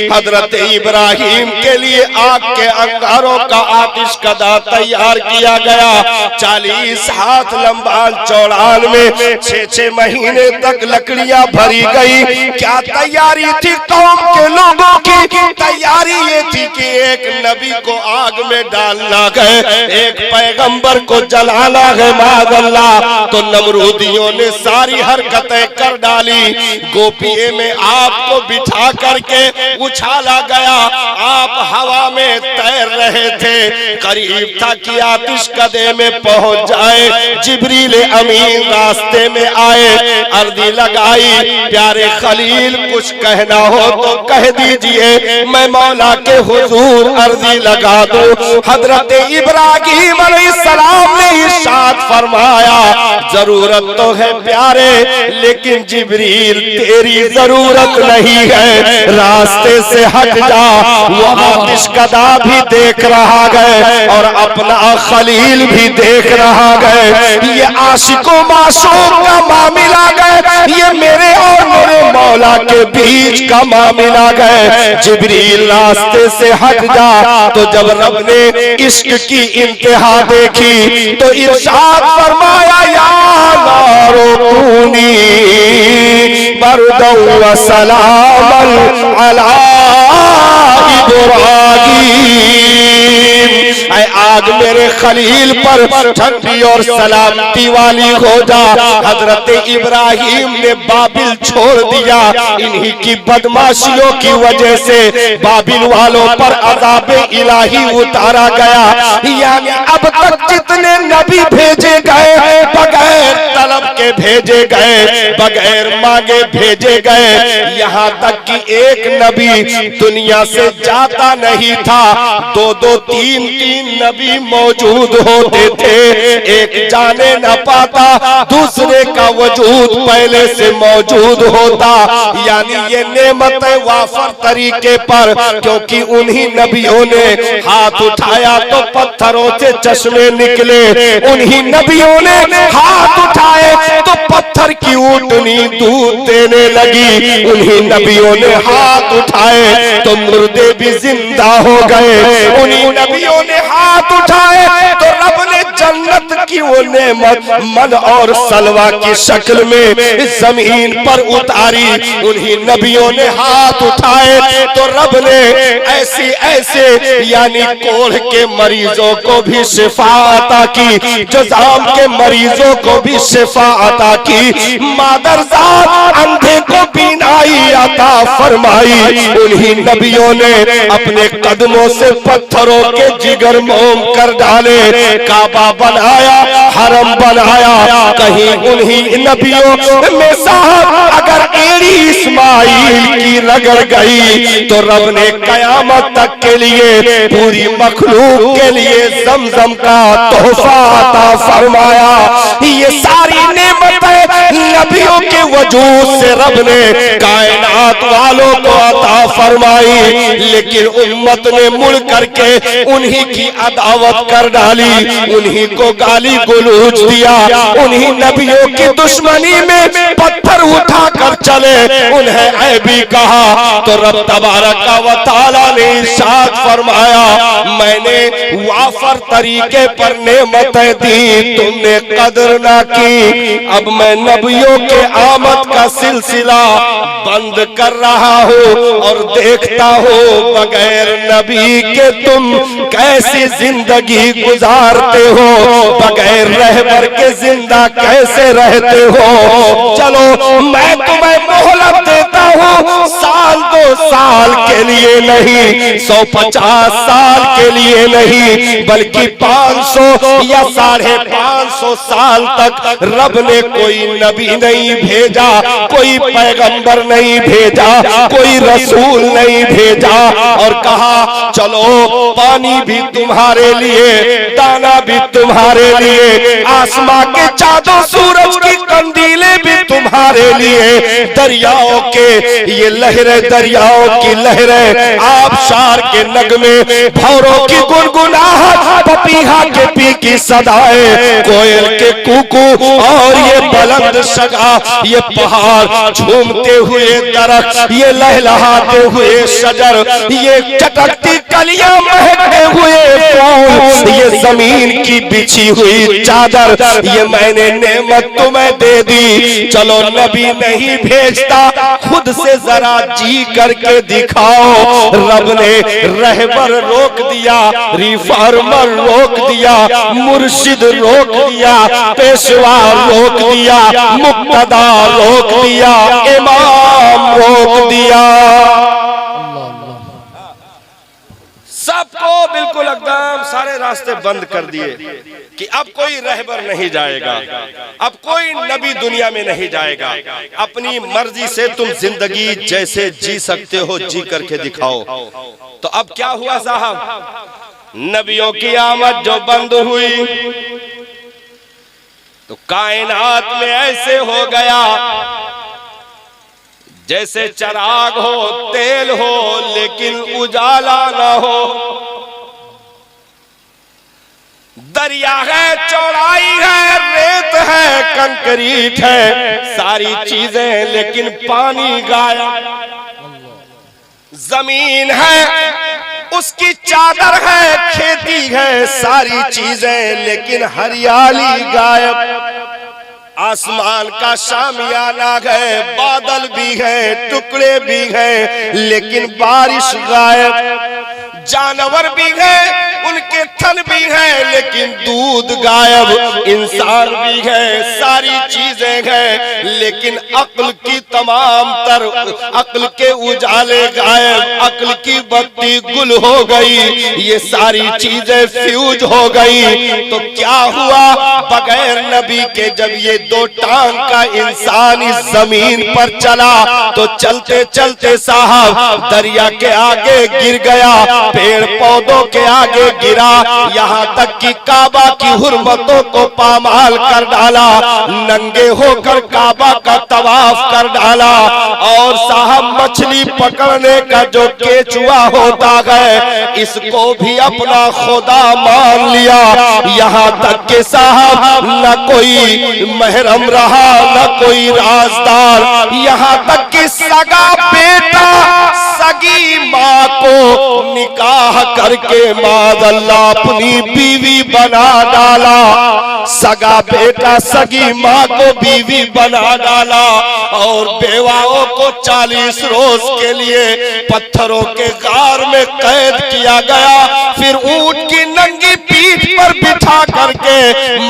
हजरत इब्राहिम के लिए आग के अंगारों का आतिश कदा तैयार किया गया। 40 हाथ लंबा चौड़ान में 6-6 महीने तक लकड़ियां भरी गई। क्या तैयारी थी कौम के लोगों की? तैयारी ये थी कि एक नबी को आग में डालना है, एक पैगंबर को जलाना है माअल्लाह। तो नमरूदियों ने सारी हरकतें कर डाली। गोपिये में आपको बिठा करके उछाला गया, आप हवा में तैर रहे थे। करीब था कि आतिश कदे में पहुंच जाए। जिब्रील अमीन रास्ते में आए, अर्जी लगाई, प्यारे खलील कुछ कहना हो तो कह दीजिए, मैं मौला के हुजूर अर्जी लगा दूं। हजरत इब्राहिम अलैहिस्सलाम ने इरशाद फरमाया, जरूरत तो है प्यारे, लेकिन जिब्रील तेरी जरूरत नहीं है, रास्ते से हट जा। वो आतिश कदा भी देख रहा है और अपना खलील भी देख रहा है। ये आशिकों मासूम का मामला गए, ये मेरे और मेरे मौला के बीच का मामला गए। जिब्रील रास्ते से हट जा। तो जब रब ने इश्क की इंतहा देखी तो इरशाद फरमाया, या नारो कूनी बरदौ व सलामन अला इब्राहीम। ऐ आग मेरे खलील पर ठंडी और सलामती वाली हो जा। हजरत इब्राहिम ने बाबिल छोड़ दिया। इन्हीं की बदमाशियों की वजह से बाबिल वालों पर अज़ाब इलाही उतारा गया। यानी अब तक जितने नबी भेजे गए, बगैर तलब के भेजे गए, बगैर मांगे भेजे गए। यहाँ तक कि एक नबी दुनिया से जाता नहीं था, 2-2, 3-3 नबी मौजूद होते थे। एक जाने न पाता, दूसरे का वजूद पहले से मौजूद होता। यानी ये नेमत वाफर तरीके पर, क्योंकि उन्हीं नबियों ने हाथ उठाया तो पत्थरों से चश्मे निकले। उन्हीं नबियों ने हाथ उठाए तो पत्थर की ऊँटनी दूध देने लगी। उन्हीं नबियों ने हाथ उठाए तो मुर्दे भी जिंदा हो गए। उन्हीं नबियों ने हाथ उठाए तो रब ने जन्नत की वो नेमत मन और सलवा की शक्ल में जमीन पर उतारी। उन्हीं नबियों ने हाथ उठाए तो रब ने ऐसे ऐसे यानी कोढ़ के मरीजों को भी शिफा अता की, जुज़ाम के मरीजों को भी शिफा अता की, मादरजात अंधे को बीनाई अता फरमाई। उन्हीं नबियों ने अपने कदमों से पत्थरों के जिगर मोम कर डाले, काबा बनाया, हरम बनाया। कहीं उन्हीं नबियों में साहब अगर एड़ी इस्माइल की रगड़ गई तो रब ने कयामत तक के लिए पूरी मखलूक के लिए ज़मज़म का तोहफा अता फरमाया। ये सारी नेमतें नबियों के वजूद से रब ने कायनात वालों को अता फरमाई। लेकिन उम्मत ने मुड़ करके उन्हीं की अदावत कर डाली, उन्हीं को गाली गलौज दिया, उन्हीं नबियों की दुश्मनी में पत्थर उठा कर चले, उन्हें ऐबी कहा। तो रब तबारक व तआला ने इरशाद फरमाया, मैंने वाफर तरीके पर नेमतें दी, तुमने कदर ना की। अब मैं नबियों के आमद का सिलसिला बंद कर रहा हूँ और देखता हूँ बगैर नबी के तुम कैसी जिंदगी गुजारते हो, बगैर रहबर के जिंदा कैसे रहते हो। चलो मैं तुम्हें मोहलत देता हूँ, 1-2 साल के लिए नहीं, 150 साल के लिए नहीं, बल्कि 500 या 550 साल तक रब ने कोई नबी नहीं भेजा, कोई पैगंबर नहीं भेजा, कोई रसूल नहीं भेजा। और कहा चलो पानी भी तुम्हारे लिए, दाना भी तुम्हारे लिए, आसमां के चाँदों सूरज की कंदीलें भी तुम्हारे लिए, दरियाओं के ये लहरें दरियाओं की लहरें, आबशार के नगमे, भौरों की गुनगुनाहट, पपीहा के पी की सदाएं, कोयल के कूकू और ये बुलंद शगा, ये पहाड़ झूमते हुए दरख्त, ये लहलहाते हुए शजर, ये चटकती कलियां महकते हुए फूल, ये जमीन की बिछी हुई चादर, ये मैंने नेमत तुम्हें दे दी। चलो नबी नहीं भेजता, खुद से जरा जी करके दिखाओ। रब ने रहबर रोक दिया, रिफॉर्मर रोक दिया, मुर्शिद रोक दिया, पेशवा रोक दिया, मुक्तदा रोक दिया, इमाम रोक दिया। सबको बिल्कुल एकदम सारे रास्ते बंद कर दिए कि अब कोई रहबर नहीं जाएगा, अब कोई नबी दुनिया में नहीं जाएगा। अपनी मर्जी से तुम जिंदगी जैसे जी सकते हो जी करके दिखाओ। तो अब क्या हुआ साहब, नबियों की आमद जो बंद हुई तो कायनात में ऐसे हो गया जैसे चराग हो, तेल हो, लेकिन उजाला ना हो। दरिया है, चौड़ाई है, रेत है, कंक्रीट है, सारी चीजें लेकिन पानी गायब। जमीन है, उसकी चादर है, खेती है, सारी चीजें लेकिन हरियाली गायब। आसमान का शामियाना है, बादल भी है, टुकड़े भी हैं, लेकिन बारिश गायब। जानवर भी है, उनके थन भी है, लेकिन दूध गायब। इंसान भी है, सारी चीजें हैं, लेकिन अक्ल की तमाम तर अक्ल के उजाले गायब। अक्ल की बत्ती गुल हो गई, ये सारी चीजें फ्यूज हो गई। तो क्या हुआ, बगैर नबी के जब ये दो टांग का इंसान इस जमीन पर चला तो चलते चलते साहब दरिया के आगे गिर गया, पेड़ पौधों के आगे गिरा, यहाँ तक कि काबा की हुर्मतों को पामाल कर डाला, नंगे होकर काबा का तवाफ कर डाला। और साहब मछली पकड़ने का जो केचुआ होता है, इसको भी अपना खुदा मान लिया। यहाँ तक के साहब न कोई महरम रहा, न कोई राजदार, यहाँ तक कि सगा बेटा सगी माँ को निकाह करके मादल्ला अपनी बीवी बना डाला। सगा बेटा सगी माँ को बीवी बना डाला और बेवाओं को 40 रोज के लिए पत्थरों के गार में कैद किया गया। फिर ऊंट की नंगी पीठ पर बिठा करके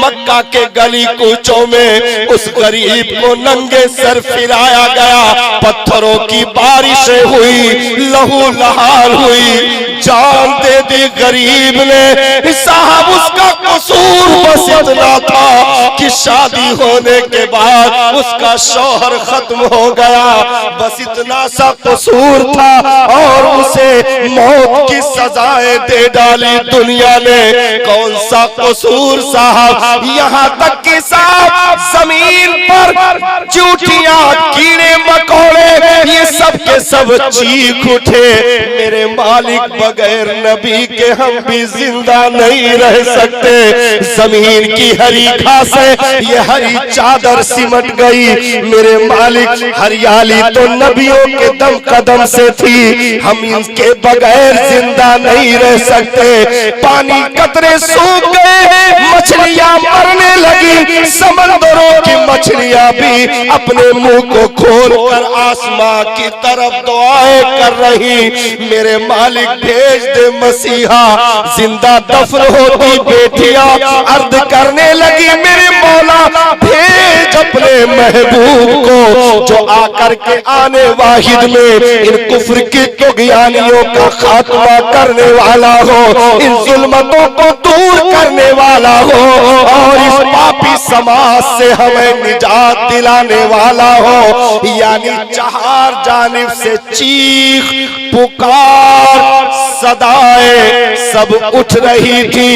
मक्का के गली कूचों में उस गरीब को नंगे सर फिराया गया। पत्थरों की बारिशें हुई, लहू लहार हुई, जान दे दी गरीब ने। साहब उसका कसूर बस इतना था कि शादी होने के बाद उसका शौहर खत्म हो गया, बस इतना सा कसूर था और उसे मौत की सजाएं दे डाली दुनिया ने। कौन सा कसूर साहब, यहाँ तक कि साहब जमीन पर चूटियां, कीड़े मकोड़े, ये सब के सब चीख उठे। मेरे मालिक बगैर नबी के हम भी जिंदा नहीं रह सकते। जमीन की हरी घासें, ये हरी चादर सिमट गई। मेरे मालिक हरियाली तो नबियों के दम कदम से थी, हम इनके बगैर जिंदा नहीं रह सकते। पानी कतरे सूख गए, मछलियां मरने लगी, समंदरों की मछलियां भी अपने मुंह को खोलकर आसमां की तरफ दुआएं कर रही। मेरे मालिक भेज दे मसीहा। जिंदा दफन होती बेटियां अर्ज करने लगी, मेरे मौला भेज अपने महबूब को जो आकर के आने वाहिद में इन कुफ्र की तुगयानियों का खात्मा करने वाला हो, इन जुल्मतों को दूर करने वाला हो और इस पापी समाज से हमें निजात दिलाने वाला हो। यानी चार जानिब से चीख पुकार सदाएं सब उठ रही थी,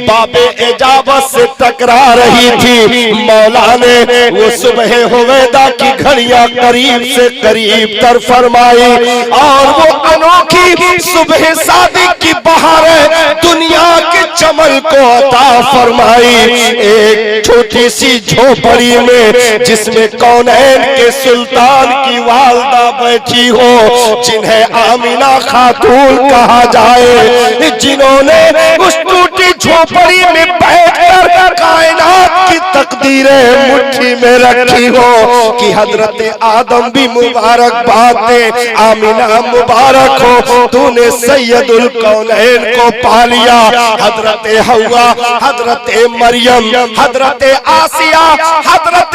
बाबे इजाबत से टकरा रही थी। मौला ने वो सुबह हुवैदा की घड़ियां करीब से करीब तर फरमाई और वो अनोखी सुबह सादिक की बहारें दुनिया के चमन को अता फरमाई। एक छोटी सी झोपड़ी में जिसमें कौनैन के सुल्तान की वालदा बैठी हो, जिन्हें आमिना खातून कहा जाए, जिन्होंने उस टूटी झोपड़ी में बैठकर कायनात की तकदीरें मुट्ठी में रखी हो कि हजरत आदम भी मुबारकबाद दे, आमिना मुबारक हो, तूने सैयदुल कौनैन को पा लिया। हजरत हव्वा, हजरत मरियम, हजरत आसिया, हजरत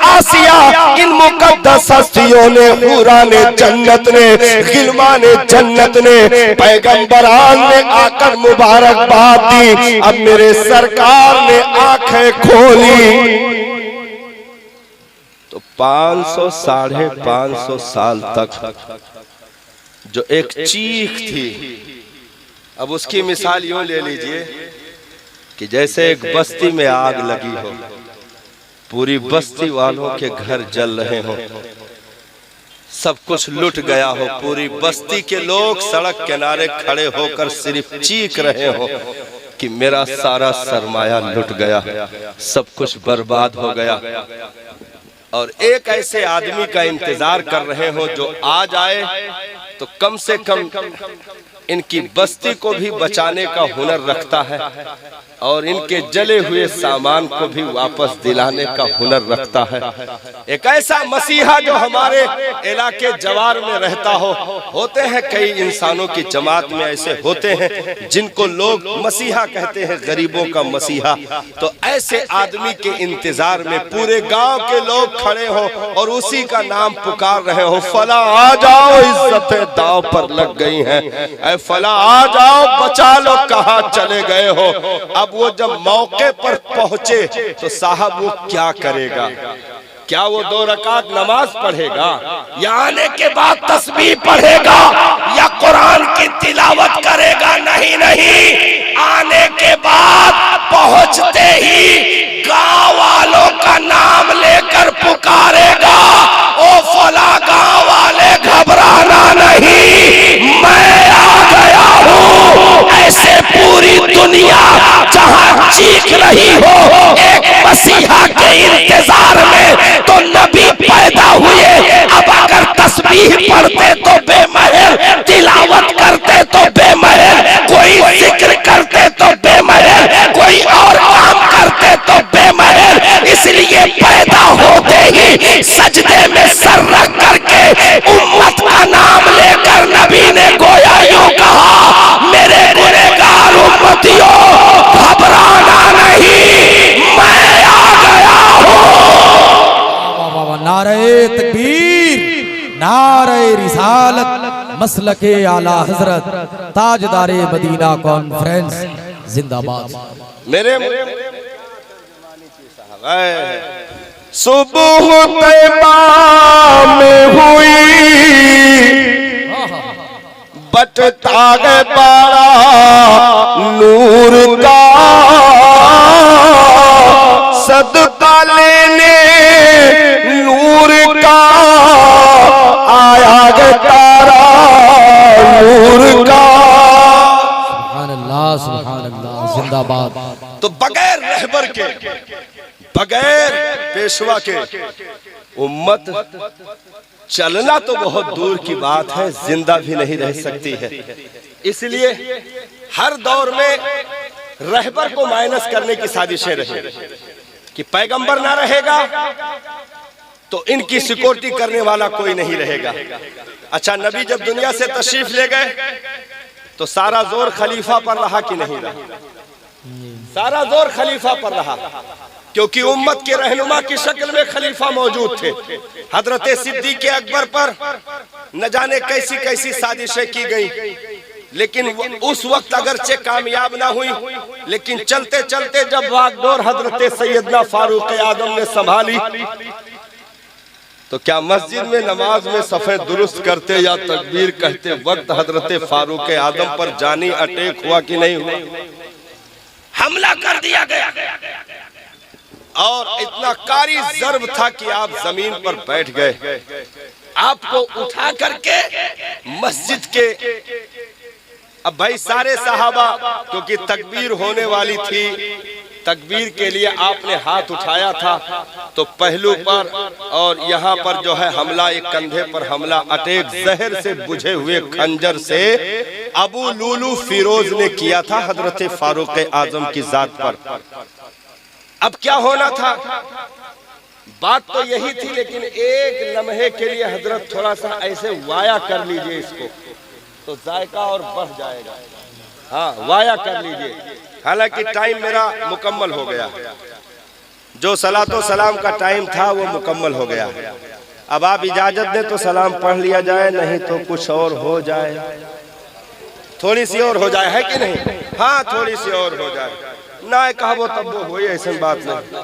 आसिया, इन मुकद्दस हस्तियों ने, हुराने जन्नत ने, गिलमाने जन्नत ने, पैगंबरान ने आकर मुबारकबाद दी। अब मेरे सरकार ने आंखें खोली तो 500 साढ़े 500 साल तक जो एक चीख थी, अब उसकी मिसाल यूं ले लीजिए कि जैसे एक बस्ती में आग लगी हो, पूरी बस्ती वालों के घर जल रहे हो, सब कुछ लुट गया हो, पूरी बस्ती के लोग सड़क किनारे खड़े होकर सिर्फ चीख रहे हो कि मेरा सारा सरमाया लुट गया, सब कुछ बर्बाद हो गया, और एक ऐसे आदमी का इंतजार कर रहे हो जो आ जाए तो कम से कम इनकी बस्ती को भी बचाने का हुनर रखता है और इनके जले हुए सामान को भी वापस दिलाने का हुनर रखता है। एक ऐसा मसीहा जो हमारे इलाके जवार में रहता हो। होते हैं कई इंसानों की जमात में ऐसे होते हैं जिनको लोग मसीहा कहते हैं, गरीबों का मसीहा। तो ऐसे आदमी के इंतजार में पूरे गांव के लोग खड़े हो और उसी का नाम पुकार रहे हो, फला आ जाओ, इज्जतें दांव पर लग गई हैं, फला आ जाओ, बचा लो, कहाँ चले गए हो। अब वो जब मौके पर पहुंचे तो साहब वो क्या करेगा? क्या वो 2 रकात नमाज पढ़ेगा या आने के बाद तस्बीह पढ़ेगा या कुरान की तिलावत करेगा? नहीं नहीं, आने के बाद पहुंचते ही गांव वालों का नाम लेकर पुकारेगा, ओ फला गांव वाले घबराना नहीं, मैं आ गया हूँ। ऐसे पूरी दुनिया जहां चीख रही हो एक मसीहा के इंतजार में, तो नबी पैदा हुए। अब अगर तस्बीह पढ़ते तो बेमहल, तिलावत करते तो बेमहल, कोई जिक्र करते तो बेमहल, कोई और काम करते तो बेमहल। इसलिए पैदा होते ही सजदे में सर रख करके उम्मत का नाम लेकर नबी ने गोया यूं कहा, मेरे गुनहगार उम्मतियों घबराना नहीं, मैं आ गया हूँ। नारे तकबीर, नारे रिसालत, मसलके आला हजरत, ताजदारे मदीना कॉन्फ्रेंस जिंदाबाद। मेरे सुबह तैबा में हुई बटता है बाड़ा नूर का, सदका लेने नूर का आया है तारा नूर का। सुभान अल्लाह, जिंदाबाद। तो बगैर रहबर के, बगैर पेशवा के उम्मत चलना तो बहुत दूर की बात है, जिंदा भी नहीं रह सकती है। इसलिए हर दौर में रहबर को माइनस करने की साजिशें रही कि पैगंबर ना रहेगा तो इनकी सिक्योरिटी करने वाला कोई नहीं रहेगा। अच्छा, नबी जब दुनिया से तशरीफ ले गए तो सारा जोर खलीफा पर रहा कि नहीं रहा? सारा जोर खलीफा पर रहा, क्योंकि उम्मत के रहनुमा की शक्ल में खलीफा मौजूद थे। हजरत सिद्दीक़ अकबर पर न जाने कैसी कैसी साजिशें की गई, लेकिन उस वक्त अगरचे कामयाब ना हुई, लेकिन चलते चलते जब वागडोर हजरत सैयदना फारूक आजम ने संभाली तो क्या मस्जिद में नमाज में सफ़े दुरुस्त करते या तकबीर कहते वक्त हजरत फारूक आजम पर जानी अटैक हुआ कि नहीं हुआ? हमला कर दिया गया और इतना कारी ज़र्ब था कि आप जमीन पर बैठ गए। आपको उठा करके मस्जिद के, अब भाई सारे सहाबा, क्योंकि तकबीर होने वाली थी, तकबीर के लिए आपने हाथ उठाया था, तो पहलू पर और यहाँ पर जो है हमला, एक कंधे पर हमला अटैक जहर से बुझे हुए खंजर से अबू लूलू फिरोज ने किया था हजरत फारूक आजम की जात पर। अब क्या होना था? बात तो यही थी, लेकिन एक लम्हे के लिए हजरत थोड़ा सा ऐसे वाया कर लीजिए इसको, तो जायका और बढ़ जाएगा। हाँ, वाया कर लीजिए। हालांकि टाइम मेरा मुकम्मल हो गया, जो सलातो सलाम का टाइम था वो मुकम्मल हो गया। अब आप इजाजत दें तो सलाम पढ़ लिया जाए, नहीं तो कुछ और हो जाए, थोड़ी सी और हो जाए, है कि नहीं? हाँ, थोड़ी सी और हो जाए ना, कहा वो तब वो हुई, ऐसी बात नहीं।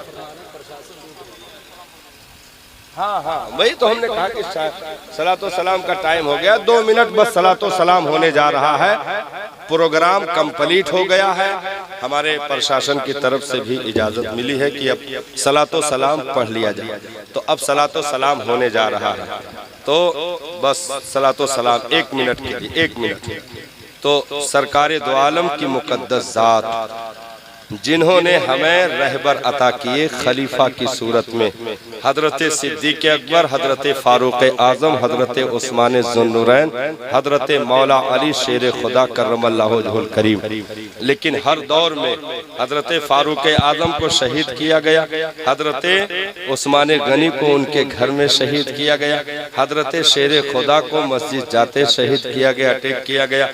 हाँ हाँ, वही तो हमने कहा कि सलातो सलाम का टाइम हो गया, 2 मिनट बस सलातो सलाम होने जा रहा है, प्रोग्राम कंप्लीट हो गया है। हमारे प्रशासन की तरफ से भी इजाजत मिली है कि अब सलातो सलाम पढ़ लिया जाए, तो अब सलातो सलाम होने जा रहा है, तो बस सलातो सलाम 1 मिनट के लिए, 1 मिनट। तो सरकारे दो आलम की मुकद्दस जात जिन्होंने हमें रहबर अता किए खलीफा की सूरत में, हजरत सिद्दीक अकबर, हजरत फारूक आजम, हजरत उस्मान ज़ुन्नुरैन, हजरत मौला अली शेर खुदा करमल्लाहु वजहुल करीम। लेकिन हर दौर में हजरत फारूक आजम को शहीद किया गया, हजरत उस्मान गनी को उनके घर में शहीद किया गया, हजरत शेर खुदा को मस्जिद जाते शहीद किया गया, अटैक किया गया,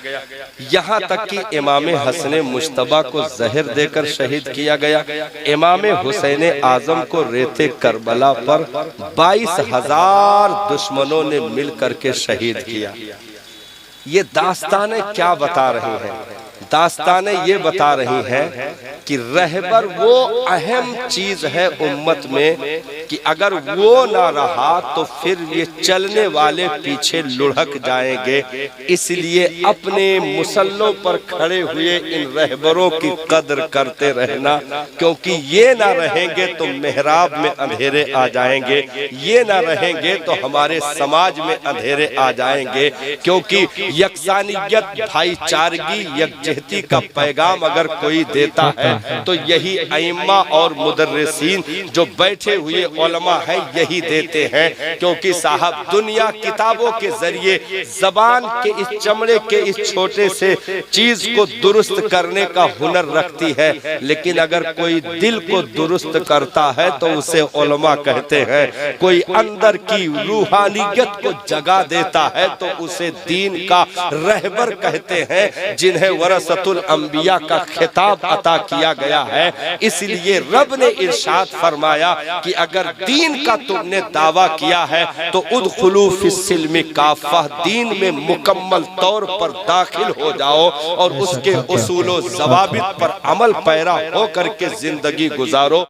यहाँ तक कि इमाम हसन मुश्तबा को जहर देकर शहीद किया गया। इमाम हुसैन आजम को रेते करबला पर 22,000 दुश्मनों ने मिलकर के शहीद किया। ये दास्तानें क्या बता रही हैं? दास्तानें ये बता रही हैं कि रहबर वो अहम चीज है उम्मत में कि अगर वो ना रहा तो फिर ये चलने वाले पीछे लुढ़क जाएंगे। इसलिए अपने मुसल्लों पर खड़े हुए इन रहबरों की कद्र करते रहना, क्योंकि ये ना रहेंगे तो मेहराब में अंधेरे आ जाएंगे, ये ना रहेंगे तो हमारे समाज में अंधेरे आ जाएंगे। क्योंकि यकसानियत, भाईचारगी, यकजहती का पैगाम अगर कोई देता है तो यही अइम्मा और मुदर्रिसीन जो बैठे हुए उलमा हैं यही देते हैं। क्योंकि साहब दुनिया किताबों के जरिए जबान के इस चमड़े के इस छोटे से चीज को दुरुस्त करने का हुनर रखती है, लेकिन अगर कोई दिल को दुरुस्त करता है तो उसे उलमा कहते हैं। कोई अंदर की रूहानियत को जगा देता है तो उसे दीन का रहबर कहते हैं, जिन्हें वरसतुल अंबिया का खिताब अता किया गया है। इसलिए रब ने इरशाद फरमाया कि अगर दीन का तुमने दावा किया है तो उदखुलू फिस्सिल्मि काफ़ा, दीन में मुकम्मल तौर पर दाखिल हो जाओ और उसके उसूलो ज़वाबित पर अमल पैरा होकर के जिंदगी गुजारो।